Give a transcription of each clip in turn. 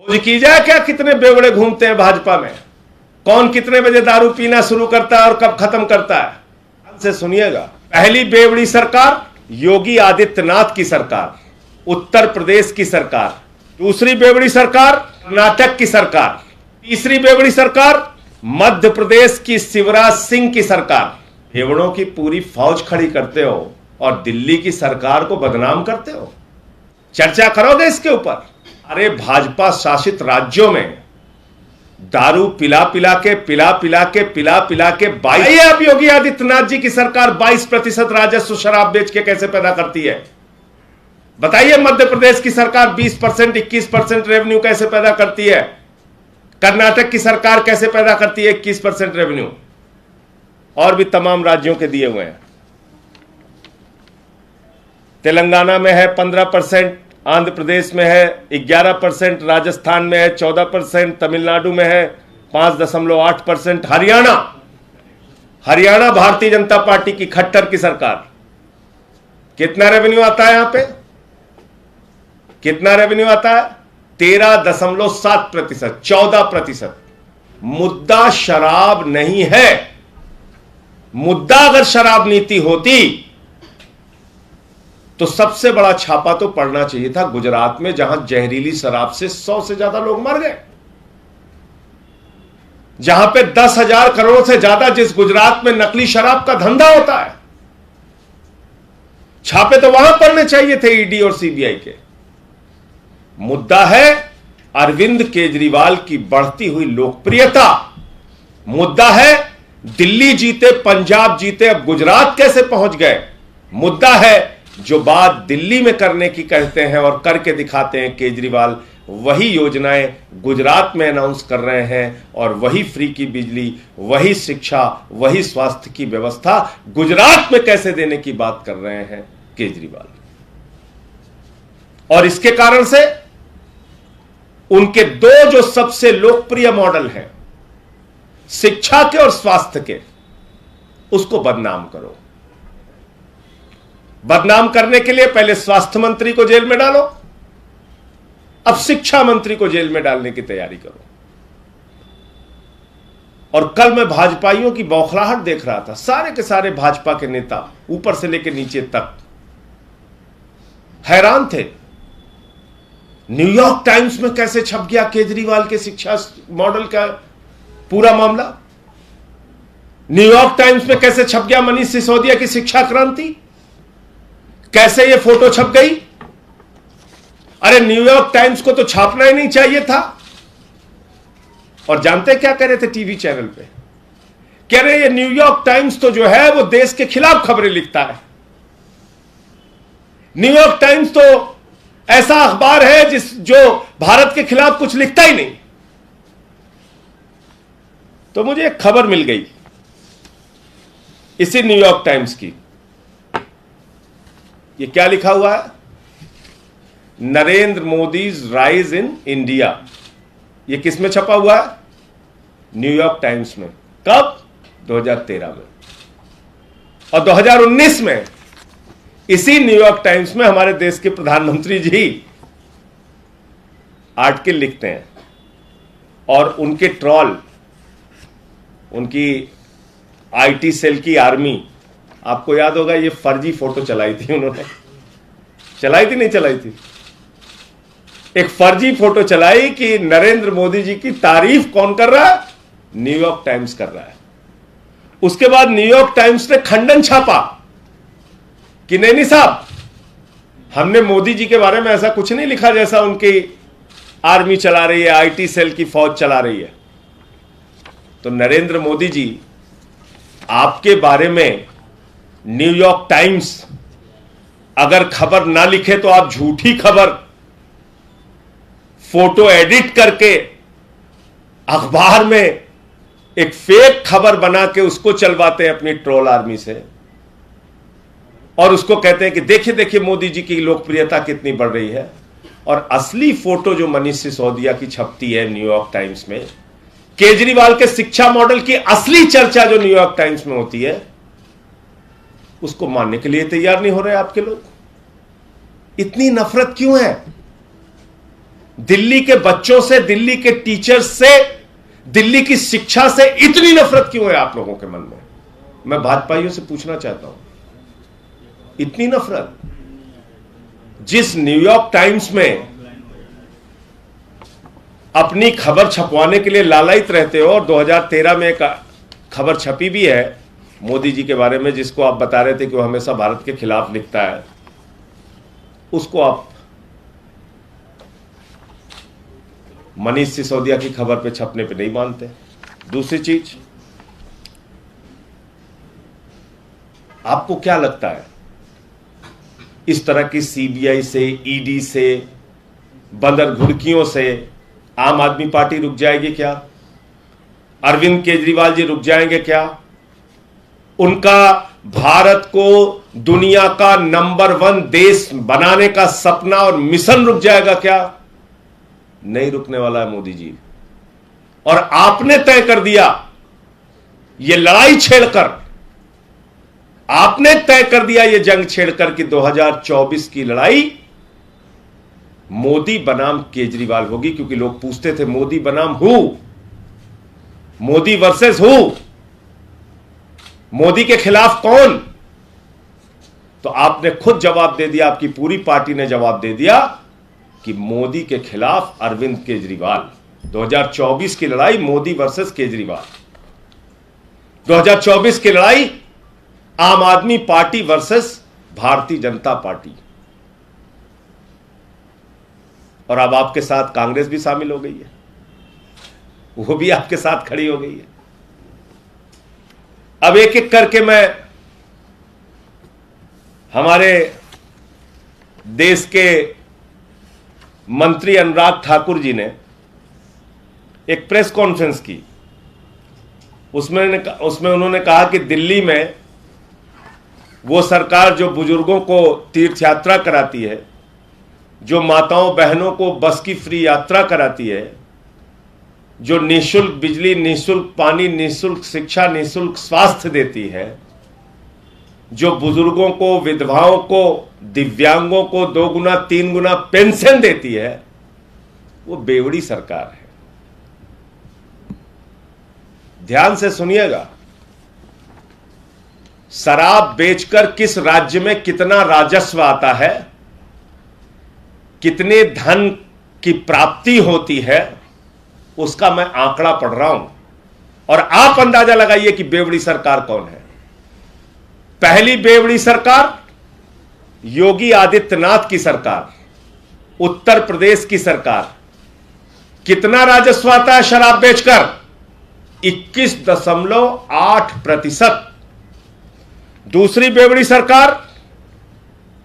खोज की जाए क्या कितने बेवड़े घूमते हैं भाजपा में, कौन कितने बजे दारू पीना शुरू करता है और कब खत्म करता है। ध्यान से सुनिएगा, पहली बेवड़ी सरकार योगी आदित्यनाथ की सरकार, उत्तर प्रदेश की सरकार। दूसरी बेवड़ी सरकार कर्नाटक की सरकार। तीसरी बेवड़ी सरकार मध्य प्रदेश की शिवराज सिंह की सरकार। बेवड़ों की पूरी फौज खड़ी करते हो और दिल्ली की सरकार को बदनाम करते हो। चर्चा करोगे इसके ऊपर? अरे भाजपा शासित राज्यों में दारू पिला पिला के 22 अब योगी आदित्यनाथ जी की सरकार 22% राजस्व शराब बेच के कैसे पैदा करती है? बताइए, मध्य प्रदेश की सरकार 20%, 21% रेवेन्यू कैसे पैदा करती है? कर्नाटक की सरकार कैसे पैदा करती है 21% रेवेन्यू? और भी तमाम राज्यों के दिए हुए हैं। तेलंगाना में है 15%, आंध्र प्रदेश में है 11%, राजस्थान में है 14%, तमिलनाडु में है 5.8%, हरियाणा भारतीय जनता पार्टी की खट्टर की सरकार। कितना रेवेन्यू आता है यहां पे? कितना रेवेन्यू आता है? 13.7%, 14%। मुद्दा शराब नहीं है। मुद्दा अगर शराब नीति होती तो सबसे बड़ा छापा तो पड़ना चाहिए था गुजरात में, जहां जहरीली शराब से 100 से ज्यादा लोग मर गए, जहां पे 10,000 करोड़ से ज्यादा जिस गुजरात में नकली शराब का धंधा होता है, छापे तो वहां पड़ने चाहिए थे ईडी और सीबीआई के। मुद्दा है अरविंद केजरीवाल की बढ़ती हुई लोकप्रियता। मुद्दा है दिल्ली जीते, पंजाब जीते, अब गुजरात कैसे पहुंच गए। मुद्दा है जो बात दिल्ली में करने की कहते हैं और करके दिखाते हैं केजरीवाल, वही योजनाएं गुजरात में अनाउंस कर रहे हैं और वही फ्री की बिजली, वही शिक्षा, वही स्वास्थ्य की व्यवस्था गुजरात में कैसे देने की बात कर रहे हैं केजरीवाल। और इसके कारण से उनके दो जो सबसे लोकप्रिय मॉडल हैं, शिक्षा के और स्वास्थ्य के, उसको बदनाम करो। बदनाम करने के लिए पहले स्वास्थ्य मंत्री को जेल में डालो, अब शिक्षा मंत्री को जेल में डालने की तैयारी करो। और कल मैं भाजपाइयों की बौखलाहट देख रहा था, सारे के सारे भाजपा के नेता ऊपर से लेकर नीचे तक हैरान थे। न्यूयॉर्क टाइम्स में कैसे छप गया केजरीवाल के शिक्षा मॉडल का पूरा मामला। न्यूयॉर्क टाइम्स में कैसे छप गया मनीष सिसोदिया की शिक्षा क्रांति, कैसे ये फोटो छप गई। अरे न्यूयॉर्क टाइम्स को तो छापना ही नहीं चाहिए था। और जानते क्या कह रहे थे टीवी चैनल पे? कह रहे ये न्यूयॉर्क टाइम्स तो जो है वो देश के खिलाफ खबरें लिखता है। न्यूयॉर्क टाइम्स तो ऐसा अखबार है जो भारत के खिलाफ कुछ लिखता ही नहीं। तो मुझे एक खबर मिल गई इसी न्यूयॉर्क टाइम्स की। ये क्या लिखा हुआ है? Narendra Modi's rise in India. ये किस में छपा हुआ है? न्यूयॉर्क टाइम्स में। कब? 2013 में। और 2019 में इसी न्यूयॉर्क टाइम्स में हमारे देश के प्रधानमंत्री जी आर्टिकल लिखते हैं और उनके ट्रॉल, उनकी आईटी सेल की आर्मी, आपको याद होगा ये फर्जी फोटो चलाई थी उन्होंने। चलाई थी नहीं चलाई थी? एक फर्जी फोटो चलाई कि नरेंद्र मोदी जी की तारीफ कौन कर रहा है? न्यूयॉर्क टाइम्स कर रहा है। उसके बाद न्यूयॉर्क टाइम्स ने खंडन छापा कि नहीं साहब, हमने मोदी जी के बारे में ऐसा कुछ नहीं लिखा जैसा उनकी आर्मी चला रही है, आईटी सेल की फौज चला रही है। तो नरेंद्र मोदी जी आपके बारे में न्यूयॉर्क टाइम्स अगर खबर ना लिखे तो आप झूठी खबर फोटो एडिट करके अखबार में एक फेक खबर बना के उसको चलवाते हैं अपनी ट्रोल आर्मी से और उसको कहते हैं कि देखिए देखिए मोदी जी की लोकप्रियता कितनी बढ़ रही है। और असली फोटो जो मनीष सिसोदिया की छपती है न्यूयॉर्क टाइम्स में, केजरीवाल के शिक्षा मॉडल की असली चर्चा जो न्यूयॉर्क टाइम्स में होती है, उसको मानने के लिए तैयार नहीं हो रहे आपके लोग। इतनी नफरत क्यों है? दिल्ली के बच्चों से, दिल्ली के टीचर्स से, दिल्ली की शिक्षा से इतनी नफरत क्यों है आप लोगों के मन में? मैं भाजपाइयों से पूछना चाहता हूं, इतनी नफरत? जिस न्यूयॉर्क टाइम्स में अपनी खबर छपवाने के लिए लालायित रहते हो, और 2013 में एक खबर छपी भी है मोदी जी के बारे में, जिसको आप बता रहे थे कि वो हमेशा भारत के खिलाफ लिखता है, उसको आप मनीष सिसोदिया की खबर पे छपने पे नहीं मानते। दूसरी चीज, आपको क्या लगता है इस तरह की सीबीआई से, ईडी से, बंदर घुड़कियों से आम आदमी पार्टी रुक जाएगी क्या? अरविंद केजरीवाल जी रुक जाएंगे क्या? उनका भारत को दुनिया का नंबर 1 देश बनाने का सपना और मिशन रुक जाएगा क्या? नहीं रुकने वाला है मोदी जी। और आपने तय कर दिया, यह लड़ाई छेड़कर, आपने तय कर दिया यह जंग छेड़कर कि 2024 की लड़ाई मोदी बनाम केजरीवाल होगी, क्योंकि लोग पूछते थे मोदी बनाम who, Modi versus who, Modi के खिलाफ कौन? तो आपने खुद जवाब दे दिया, आपकी पूरी पार्टी ने जवाब दे दिया कि मोदी के खिलाफ अरविंद केजरीवाल। 2024 की लड़ाई मोदी वर्सेस केजरीवाल, 2024 की लड़ाई आम आदमी party versus Bharatiya Janata party. और अब आपके साथ कांग्रेस भी शामिल हो गई है, वो भी आपके साथ खड़ी हो गई है। अब एक एक करके मैं हमारे देश के मंत्री अनुराग ठाकुर जी ने एक प्रेस कॉन्फ्रेंस की, उसमें उन्होंने कहा कि दिल्ली में वो सरकार जो बुजुर्गों को तीर्थ यात्रा कराती है, जो माताओं बहनों को बस की फ्री यात्रा कराती है, जो निःशुल्क बिजली, निःशुल्क पानी, निःशुल्क शिक्षा, निःशुल्क स्वास्थ्य देती है, जो बुजुर्गों को, विधवाओं को, दिव्यांगों को 2 गुना 3 गुना पेंशन देती है, वो बेवड़ी सरकार है। ध्यान से सुनिएगा, शराब बेचकर किस राज्य में कितना राजस्व आता है, कितने धन की प्राप्ति होती है, उसका मैं आंकड़ा पढ़ रहा हूं, और आप अंदाजा लगाइए कि बेवड़ी सरकार कौन है। पहली बेवड़ी सरकार योगी आदित्यनाथ की सरकार, उत्तर प्रदेश की सरकार। कितना राजस्व आता है शराब बेचकर? 21.8%। दूसरी बेवड़ी सरकार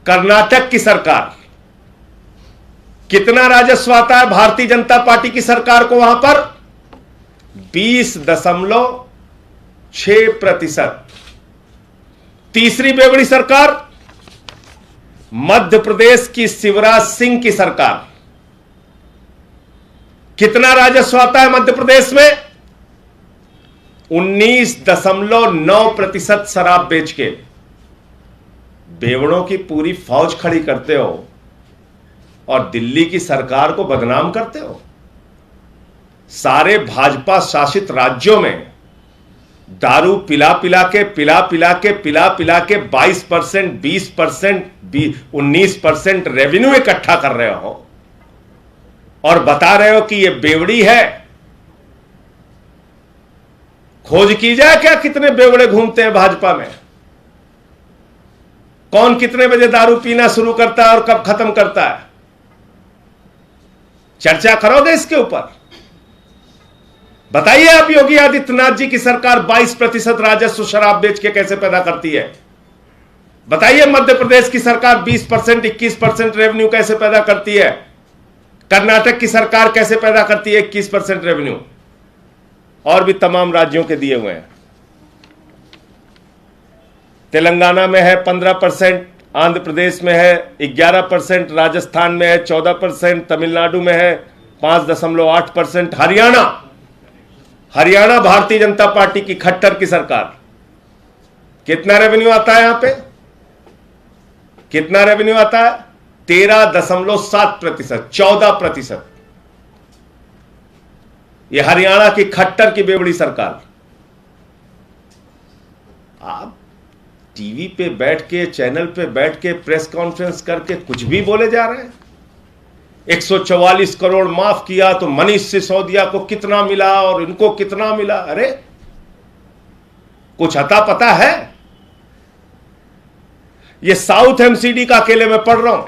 कर्नाटक की सरकार। कितना राजस्व आता है भारतीय जनता पार्टी की सरकार को वहां पर? 20.6%। तीसरी बेवड़ी सरकार मध्य प्रदेश की शिवराज सिंह की सरकार। कितना राजस्व आता है मध्य प्रदेश में? 19.9% शराब बेच के बेवड़ों की पूरी फौज खड़ी करते हो और दिल्ली की सरकार को बदनाम करते हो। सारे भाजपा शासित राज्यों में दारू पिला पिला के 22%, 20%, 19% रेवेन्यू इकट्ठा कर रहे हो और बता रहे हो कि यह बेवड़ी है। खोज की जाए क्या कितने बेवड़े घूमते हैं भाजपा में, कौन कितने बजे दारू पीना शुरू करता है और कब खत्म करता है। चर्चा करोगे इसके ऊपर? बताइए आप, योगी आदित्यनाथ जी की सरकार 22% राजस्व शराब बेच के कैसे पैदा करती है? बताइए मध्य प्रदेश की सरकार 20%, 21% रेवेन्यू कैसे पैदा करती है? कर्नाटक की सरकार कैसे पैदा करती है 21% रेवेन्यू? और भी तमाम राज्यों के दिए हुए हैं। तेलंगाना में है 15%, आंध्र प्रदेश में है 11%, राजस्थान में है 14%, तमिलनाडु में है 5.8%, हरियाणा भारतीय जनता पार्टी की खट्टर की सरकार। कितना रेवेन्यू आता है यहां पे? कितना रेवेन्यू आता है? 13.7%, 14%। ये हरियाणा की खट्टर की बेवड़ी सरकार। आप टीवी पे बैठ के, चैनल पे बैठ के प्रेस कॉन्फ्रेंस करके कुछ भी बोले जा रहे हैं। 144 करोड़ माफ किया तो मनीष सिसोदिया को कितना मिला और इनको कितना मिला। अरे कुछ अता पता है? ये साउथ एमसीडी का अकेले में पढ़ रहा हूं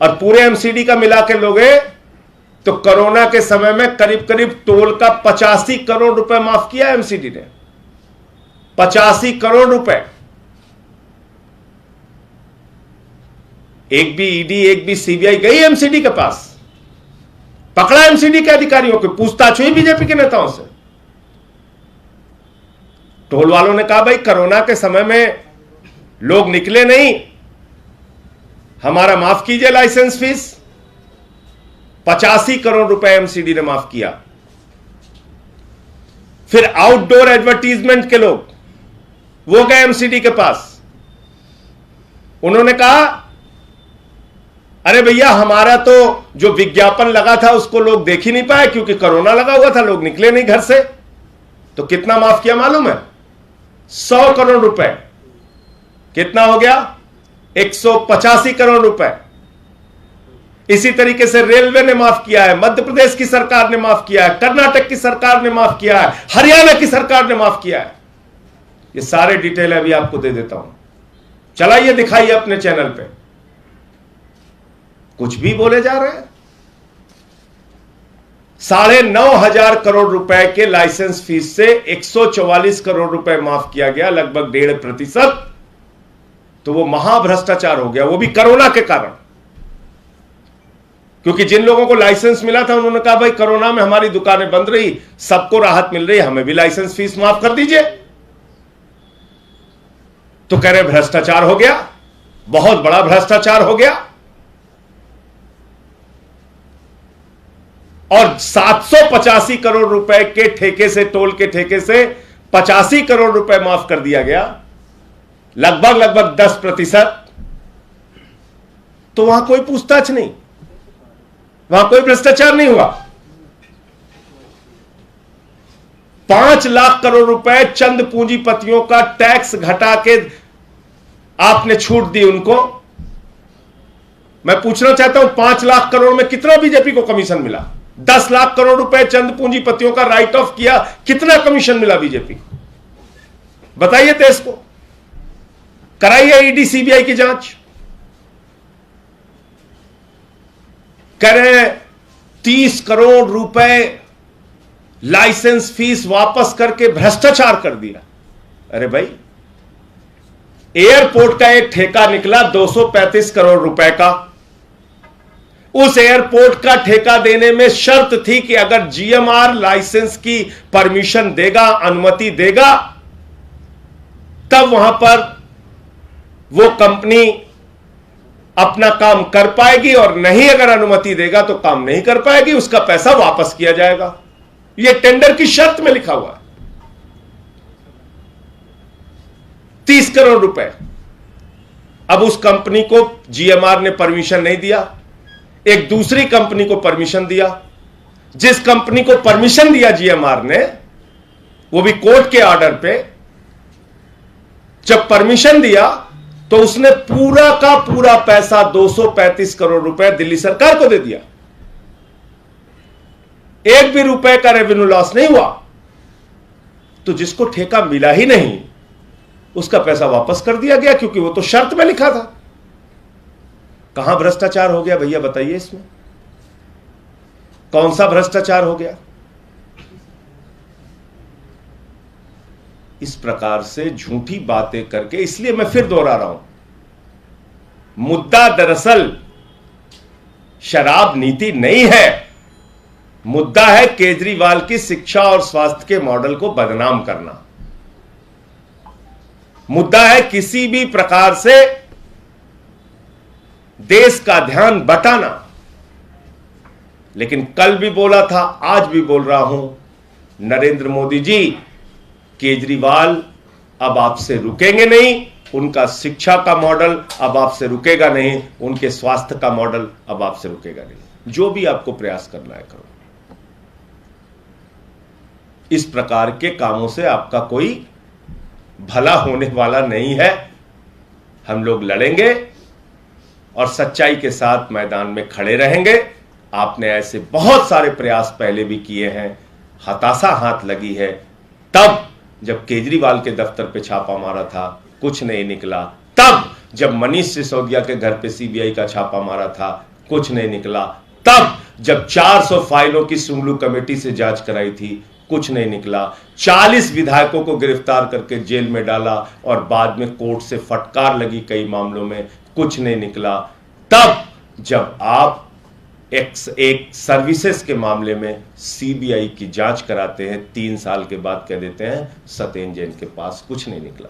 और पूरे एमसीडी का मिला के लोगे तो कोरोना के समय में करीब करीब टोल का 85 करोड़ रुपए माफ किया एमसीडी ने। 85 करोड़ रुपए। एक भी ईडी, एक भी सीबीआई गई एमसीडी के पास, पकड़ा एमसीडी के अधिकारियों को, पूछताछ हुई बीजेपी के नेताओं से। टोल वालों ने कहा भाई कोरोना के समय में लोग निकले नहीं, हमारा माफ कीजिए लाइसेंस फीस। 85 करोड़ रुपए एमसीडी ने माफ किया। फिर आउटडोर एडवर्टीजमेंट के लोग वो गए एमसीडी के पास, उन्होंने कहा अरे भैया हमारा तो जो विज्ञापन लगा था उसको लोग देख ही नहीं पाए क्योंकि कोरोना लगा हुआ था, लोग निकले नहीं घर से। तो कितना माफ किया मालूम है? 100 करोड़ रुपए। कितना हो गया? 185 करोड़ रुपए। इसी तरीके से रेलवे ने माफ किया है, मध्य प्रदेश की सरकार ने माफ किया है, कर्नाटक की सरकार ने माफ किया है, हरियाणा की सरकार ने माफ किया है। ये सारे डिटेल अभी आपको दे देता हूं, चलाइए, दिखाइए अपने चैनल पे। कुछ भी बोले जा रहे हैं। 9,500 करोड़ रुपए के लाइसेंस फीस से 144 करोड़ रुपए माफ किया गया, लगभग 1.5%। तो वो महाभ्रष्टाचार हो गया, वो भी कोरोना के कारण। क्योंकि जिन लोगों को लाइसेंस मिला था उन्होंने कहा भाई कोरोना में हमारी दुकानें बंद रही, सबको राहत मिल रही, हमें भी लाइसेंस फीस माफ कर दीजिए। तो कह रहे भ्रष्टाचार हो गया, बहुत बड़ा भ्रष्टाचार हो गया। और 785 करोड़ रुपए के ठेके से, टोल के ठेके से 85 करोड़ रुपए माफ कर दिया गया, लगभग 10%। तो वहां कोई पूछताछ नहीं, वहां कोई भ्रष्टाचार नहीं हुआ। 5 लाख करोड़ रुपए चंद पूंजीपतियों का टैक्स घटा के आपने छूट दी उनको। मैं पूछना चाहता हूं 5 लाख करोड़ में कितना बीजेपी को कमीशन मिला? 10 लाख करोड़ रुपए चंद पूंजीपतियों का राइट ऑफ किया, कितना कमीशन मिला बीजेपी को? बताइए देश को। कराइए ईडी सीबीआई की जांच। कह रहे हैं 30 करोड़ रुपए लाइसेंस फीस वापस करके भ्रष्टाचार कर दिया। अरे भाई, एयरपोर्ट का एक ठेका निकला 235 करोड़ रुपए का। उस एयरपोर्ट का ठेका देने में शर्त थी कि अगर जीएमआर लाइसेंस की परमिशन देगा, अनुमति देगा, तब वहां पर वो कंपनी अपना काम कर पाएगी, और नहीं अगर अनुमति देगा तो काम नहीं कर पाएगी, उसका पैसा वापस किया जाएगा। यह टेंडर की शर्त में लिखा हुआ है। 30 करोड़ रुपए। अब उस कंपनी को जीएमआर ने परमिशन नहीं दिया, एक दूसरी कंपनी को परमिशन दिया। जिस कंपनी को परमिशन दिया जीएमआर ने, वो भी कोर्ट के ऑर्डर पे, जब परमिशन दिया तो उसने पूरा का पूरा पैसा 235 करोड़ रुपए दिल्ली सरकार को दे दिया। एक भी रुपए का रेवेन्यू लॉस नहीं हुआ। तो जिसको ठेका मिला ही नहीं उसका पैसा वापस कर दिया गया, क्योंकि वो तो शर्त में लिखा था। कहां भ्रष्टाचार हो गया भैया, बताइए इसमें कौन सा भ्रष्टाचार हो गया? इस प्रकार से झूठी बातें करके, इसलिए मैं फिर दोहरा रहा हूं, मुद्दा दरअसल शराब नीति नहीं है, मुद्दा है केजरीवाल की शिक्षा और स्वास्थ्य के मॉडल को बदनाम करना। मुद्दा है किसी भी प्रकार से देश का ध्यान बटाना। लेकिन कल भी बोला था, आज भी बोल रहा हूं, नरेंद्र मोदी जी, केजरीवाल अब आपसे रुकेंगे नहीं, उनका शिक्षा का मॉडल अब आपसे रुकेगा नहीं, उनके स्वास्थ्य का मॉडल अब आपसे रुकेगा नहीं। जो भी आपको प्रयास करना है करो। इस प्रकार के कामों से आपका कोई भला होने वाला नहीं है। हम लोग लड़ेंगे और सच्चाई के साथ मैदान में खड़े रहेंगे। आपने ऐसे बहुत सारे प्रयास पहले भी किए हैं, हताशा हाथ लगी है। तब जब केजरीवाल के दफ्तर पे छापा मारा था कुछ नहीं निकला, तब जब मनीष सिसोदिया के घर पे सीबीआई का छापा मारा था कुछ नहीं निकला, तब जब 400 फाइलों की सुंगलू कमेटी से जांच कराई थी कुछ नहीं निकला, 40 विधायकों को गिरफ्तार करके जेल में डाला और बाद में कोर्ट से फटकार लगी कई मामलों में, कुछ नहीं निकला। तब जब आप एक सर्विसेज के मामले में सीबीआई की जांच कराते हैं, 3 साल के बाद कह देते हैं सत्येंद्र जैन के पास कुछ नहीं निकला।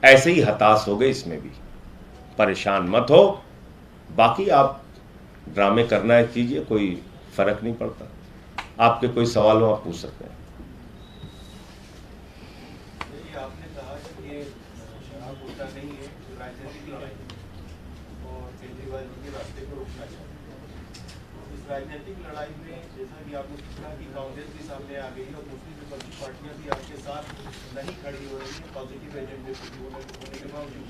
ऐसे ही हताश हो गए, इसमें भी परेशान मत हो। बाकी आप ड्रामे करना है कीजिए, कोई फर्क नहीं पड़ता। आपके कोई सवाल हो आप पूछ सकते हैं। आपने कहा कि ये शराब होता नहीं है, राजनीतिक लड़ाई और केजरीवाल जी के रास्ते को रोकना चाहिए। इस राजनीतिक लड़ाई में जैसा कि आपने कहा कि कांग्रेस भी सामने आ गई और दूसरी विपक्षी पार्टियां भी आपके साथ नहीं खड़ी हो रही है पॉजिटिव एजेंडे होने के बावजूद,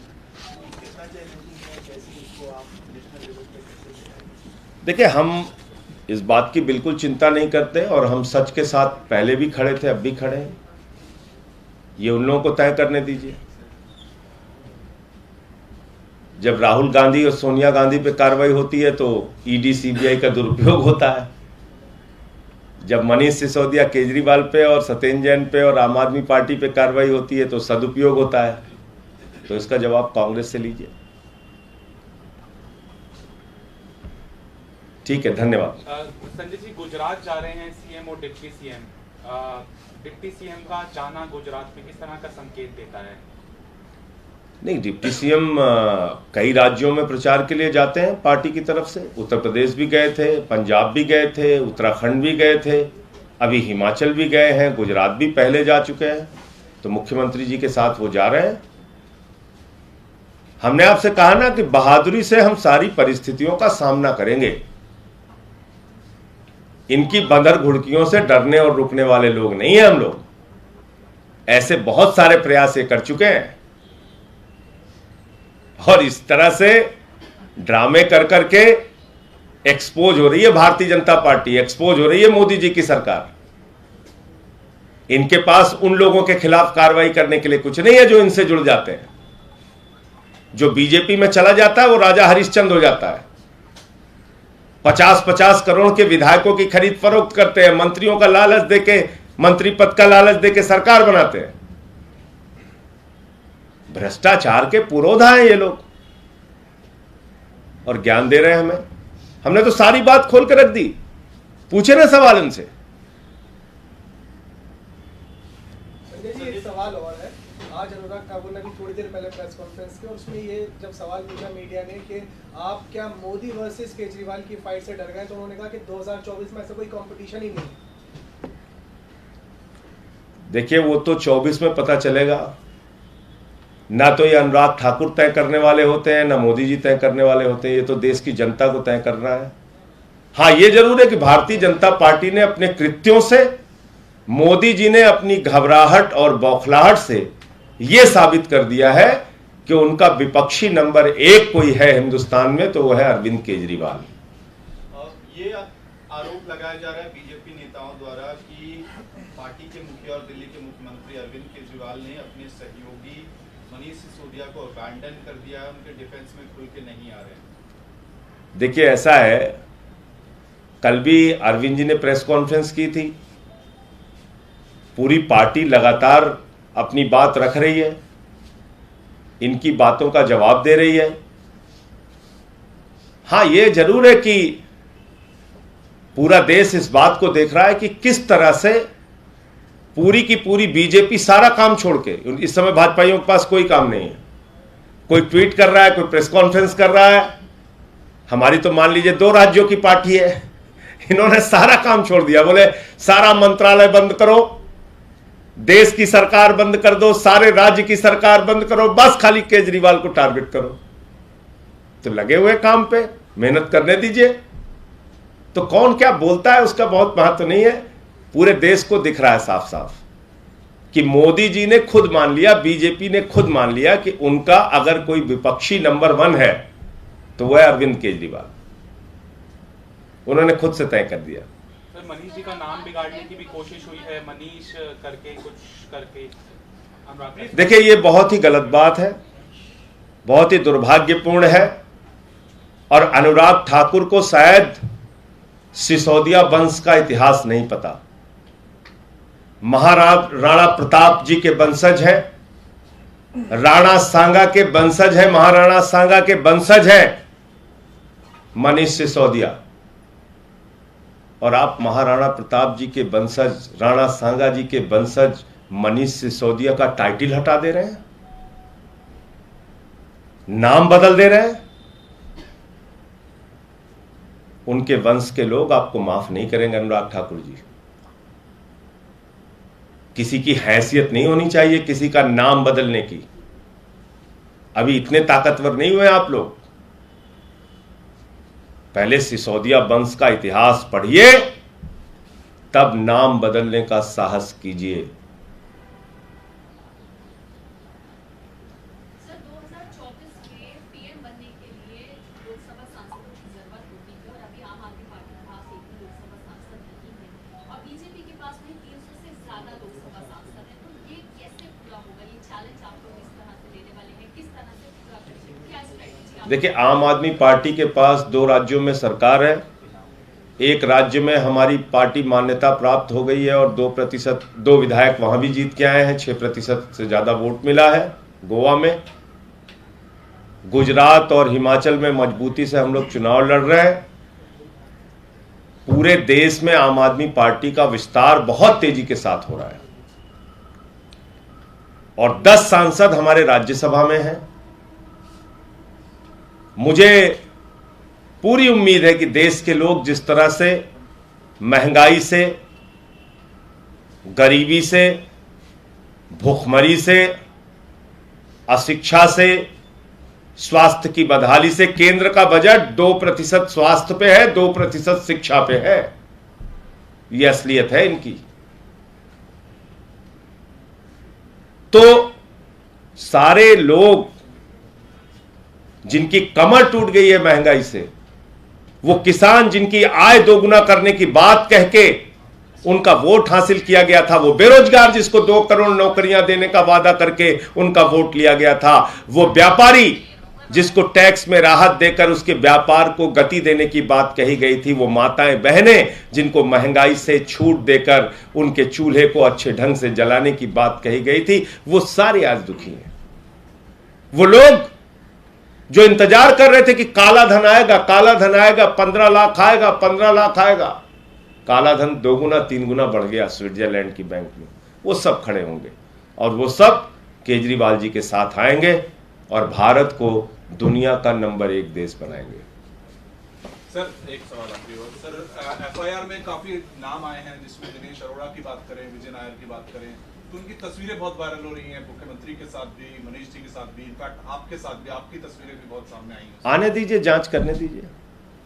कितना चैलेंजिंग है, कैसे इसको आप नेशनल लेवल पे कैसे देखेंगे? देखिए, हम इस बात की बिल्कुल चिंता नहीं करते और हम सच के साथ पहले भी खड़े थे, अब भी खड़े हैं। ये उन लोगों को तय करने दीजिए। जब राहुल गांधी और सोनिया गांधी पे कार्रवाई होती है तो ईडी सीबीआई का दुरुपयोग होता है। जब मनीष सिसोदिया केजरीवाल पे और सत्येंद्र जैन पे और आम आदमी पार्टी पे कार्रवाई होती है तो सदुपयोग होता है। तो इसका जवाब कांग्रेस से लीजिए। ठीक है, धन्यवाद। संजय जी, गुजरात जा रहे हैं सीएम और डिप्टी सीएम। डिप्टी सीएम का जाना गुजरात में किस तरह का संकेत देता है? नहीं, डिप्टी सीएम कई राज्यों में प्रचार के लिए जाते हैं पार्टी की तरफ से। उत्तर प्रदेश भी गए थे, पंजाब भी गए थे, उत्तराखंड भी गए थे, अभी हिमाचल भी गए हैं, गुजरात भी पहले जा चुके हैं। तो मुख्यमंत्री जी के साथ वो जा रहे हैं। हमने आपसे कहा ना कि बहादुरी से हम सारी परिस्थितियों का सामना करेंगे। इनकी बंदर घुड़कियों से डरने और रुकने वाले लोग नहीं हैं हम लोग। ऐसे बहुत सारे प्रयास ये कर चुके हैं और इस तरह से ड्रामे कर करके एक्सपोज हो रही है भारतीय जनता पार्टी, एक्सपोज हो रही है मोदी जी की सरकार। इनके पास उन लोगों के खिलाफ कार्रवाई करने के लिए कुछ नहीं है जो इनसे जुड़ जाते हैं। जो बीजेपी में चला जाता है वो राजा हरिश्चंद्र हो जाता है। 50-50 करोड़ के विधायकों की खरीद फरोख्त करते हैं, मंत्रियों का लालच देके, मंत्री पद का लालच देके सरकार बनाते हैं। भ्रष्टाचार के पुरोधा हैं ये लोग और ज्ञान दे रहे हैं हमें। हमने तो सारी बात खोल कर रख दी, पूछे ना सवाल इनसे। संजय जी, एक सवाल और है। आज अनुराग ठाकुर ने भी थोड़ी देर पहले प्रेस कॉन्फ्रेंस की और उसमें ये जब सवाल पूछा मीडिया ने कि आप क्या मोदी वर्सेस केजरीवाल की फाइट से डर गए, तो उन्होंने कहा कि 2024 में ऐसा कोई कंपटीशन ही नहीं। देखिए, वो तो 24 में पता चलेगा। ना तो ये अनुराग ठाकुर तय करने वाले होते हैं, ना मोदी जी तय करने वाले होते हैं। ये तो देश की जनता को तय करना है। हाँ, ये जरूर है कि भारतीय जनता पार्टी ने अपने कृत्यों से, मोदी जी ने अपनी घबराहट और बौखलाहट से यह साबित कर दिया है कि उनका विपक्षी नंबर 1 कोई है हिंदुस्तान में तो वो है अरविंद केजरीवाल। ये आरोप लगाया जा रहा है बीजेपी नेताओं द्वारा कि पार्टी के मुखिया और दिल्ली के मुख्यमंत्री अरविंद केजरीवाल ने अपने सहयोगी मनीष सिसोदिया को अबैंडन कर दिया, उनके डिफेंस में खुल के नहीं आ रहे। देखिए, ऐसा है, कल भी अरविंद जी ने प्रेस कॉन्फ्रेंस की थी। पूरी पार्टी लगातार अपनी बात रख रही है, इनकी बातों का जवाब दे रही है। हां, यह जरूर है कि पूरा देश इस बात को देख रहा है कि किस तरह से पूरी की पूरी बीजेपी सारा काम छोड़ के, इस समय भाजपाइयों के पास कोई काम नहीं है। कोई ट्वीट कर रहा है, कोई प्रेस कॉन्फ्रेंस कर रहा है। हमारी तो मान लीजिए 2 राज्यों की पार्टी है, इन्होंने सारा काम छोड़ दिया। बोले सारा मंत्रालय बंद करो, देश की सरकार बंद कर दो, सारे राज्य की सरकार बंद करो, बस खाली केजरीवाल को टारगेट करो। तो लगे हुए काम पे, मेहनत करने दीजिए। तो कौन क्या बोलता है उसका बहुत महत्व नहीं है। पूरे देश को दिख रहा है साफ साफ कि मोदी जी ने खुद मान लिया, बीजेपी ने खुद मान लिया कि उनका अगर कोई विपक्षी नंबर 1 है तो वह अरविंद केजरीवाल। उन्होंने खुद से तय कर दिया। सर, मनीष जी का नाम बिगाड़ने की भी कोशिश हुई है, मनीष करके कुछ करके। अनुराग, देखिए, ये बहुत ही गलत बात है, बहुत ही दुर्भाग्यपूर्ण है। और अनुराग ठाकुर को शायद सिसोदिया वंश का इतिहास नहीं पता। महाराणा प्रताप जी के वंशज है, राणा सांगा के वंशज है, महाराणा सांगा के वंशज है मनीष सिसोदिया। और आप महाराणा प्रताप जी के वंशज, राणा सांगा जी के वंशज मनीष सिसोदिया का टाइटल हटा दे रहे हैं, नाम बदल दे रहे हैं। उनके वंश के लोग आपको माफ नहीं करेंगे अनुराग ठाकुर जी। किसी की हैसियत नहीं होनी चाहिए किसी का नाम बदलने की। अभी इतने ताकतवर नहीं हुए आप लोग। पहले सिसोदिया वंश का इतिहास पढ़िए, तब नाम बदलने का साहस कीजिए। सर, 2024 में पीएम बनने के लिए लोकसभा सांसदों की जरूरत होती है और अभी आम आदमी पार्टी के पास एक भी लोकसभा सांसद नहीं है और बीजेपी के पास में 300 से ज्यादा लोकसभा सांसद है। तो ये कैसे पूरा होगा? ये चैलेंज आप लोग इस तरह से लेने वाले हैं, किस तरह से पूरा करेंगे? क्या स्ट्रेटेजी? देखिए, आम आदमी पार्टी के पास 2 राज्यों में सरकार है। एक राज्य में हमारी पार्टी मान्यता प्राप्त हो गई है और 2% 2 विधायक वहां भी जीत के आए हैं। 6% से ज्यादा वोट मिला है गोवा में। गुजरात और हिमाचल में मजबूती से हम लोग चुनाव लड़ रहे हैं। पूरे देश में आम आदमी पार्टी का विस्तार बहुत तेजी के साथ हो रहा है और 10 सांसद हमारे राज्यसभा में हैं। मुझे पूरी उम्मीद है कि देश के लोग जिस तरह से महंगाई से, गरीबी से, भूखमरी से, अशिक्षा से, स्वास्थ्य की बदहाली से, केंद्र का बजट 2% स्वास्थ्य पे है, 2% शिक्षा पे है। यह असलियत है इनकी। तो सारे लोग जिनकी कमर टूट गई है महंगाई से, वो किसान जिनकी आय दोगुना करने की बात कह के उनका वोट हासिल किया गया था, वो बेरोजगार जिसको 2 करोड़ नौकरियां देने का वादा करके उनका वोट लिया गया था, वो व्यापारी जिसको टैक्स में राहत देकर उसके व्यापार को गति देने की बात कही गई थी, वो माताएं बहनें जिनको महंगाई से छूट देकर उनके चूल्हे को अच्छे ढंग से जलाने की बात कही गई थी, वो सारे आज दुखी हैं। वो लोग जो इंतजार कर रहे थे कि काला धन आएगा, काला धन आएगा, 15 लाख आएगा, 15 लाख आएगा, काला धन 2 गुना 3 गुना बढ़ गया स्विट्जरलैंड की बैंक में, वो सब खड़े होंगे और वो सब केजरीवाल जी के साथ आएंगे और भारत को दुनिया का नंबर 1 देश बनाएंगे। सर, एक सवाल आपकी ओर। सर, एफआईआर में काफी नाम आए हैं, जिसमें दिनेश अरोड़ा की बात करें, विजय नायर की बात करें, तो उनकी तस्वीरें बहुत वायरल हो रही हैं, मुख्यमंत्री के साथ भी, मनीष जी के साथ भी, इनफैक्ट आपके साथ भी, आपकी तस्वीरें भी बहुत सामने आई हैं। आने दीजिए, जांच करने दीजिए,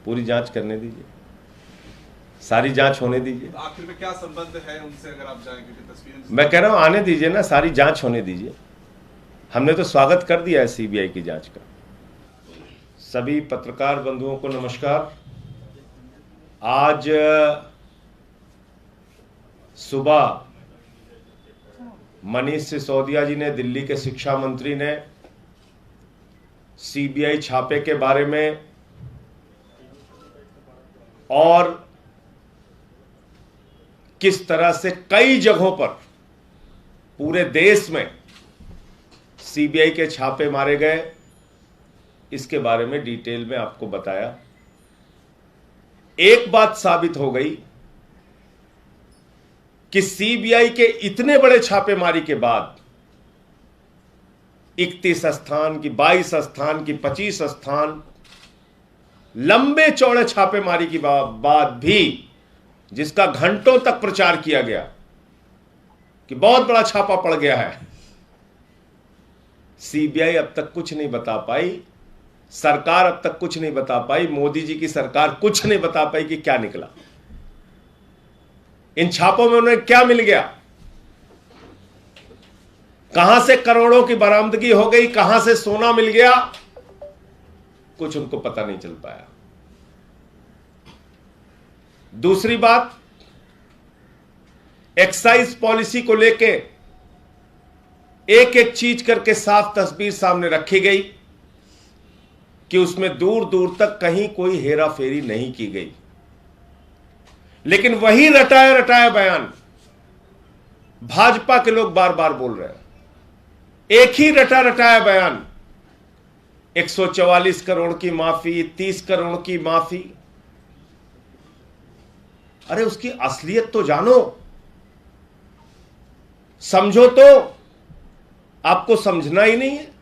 पूरी जांच करने दीजिए, सारी जांच होने दीजिए। तो आखिर में क्या संबंध है उनसे, अगर आप जाएं, क्योंकि तस्वीरें मैं कह रहा हूं आने दीजिए ना, सारी जांच होने दीजिए। हमने तो स्वागत कर दिया है सीबीआई की जांच का। सभी पत्रकार बंधुओं को नमस्कार। आज सुबह मनीष सिसोदिया जी ने, दिल्ली के शिक्षा मंत्री ने, सीबीआई छापे के बारे में और किस तरह से कई जगहों पर पूरे देश में सीबीआई के छापे मारे गए, इसके बारे में डिटेल में आपको बताया। एक बात साबित हो गई कि सीबीआई के इतने बड़े छापेमारी के बाद 31 स्थान की, 22 स्थान की, 25 स्थान, लंबे चौड़े छापेमारी की बाद भी, जिसका घंटों तक प्रचार किया गया कि बहुत बड़ा छापा पड़ गया है, सीबीआई अब तक कुछ नहीं बता पाई, सरकार अब तक कुछ नहीं बता पाई, मोदी जी की सरकार कुछ नहीं बता पाई कि क्या निकला। इन छापों में उन्हें क्या मिल गया? कहां से करोड़ों की बरामदगी हो गई, कहां से सोना मिल गया, कुछ उनको पता नहीं चल पाया। दूसरी बात, एक्साइज पॉलिसी को लेके एक एक चीज करके साफ तस्वीर सामने रखी गई कि उसमें दूर दूर तक कहीं कोई हेरा फेरी नहीं की गई। लेकिन वही रटाया रटाया बयान भाजपा के लोग बार बार बोल रहे हैं। एक ही रटा रटाया बयान, 144 करोड़ की माफी, 30 करोड़ की माफी। अरे उसकी असलियत तो जानो, समझो तो। आपको समझना ही नहीं है।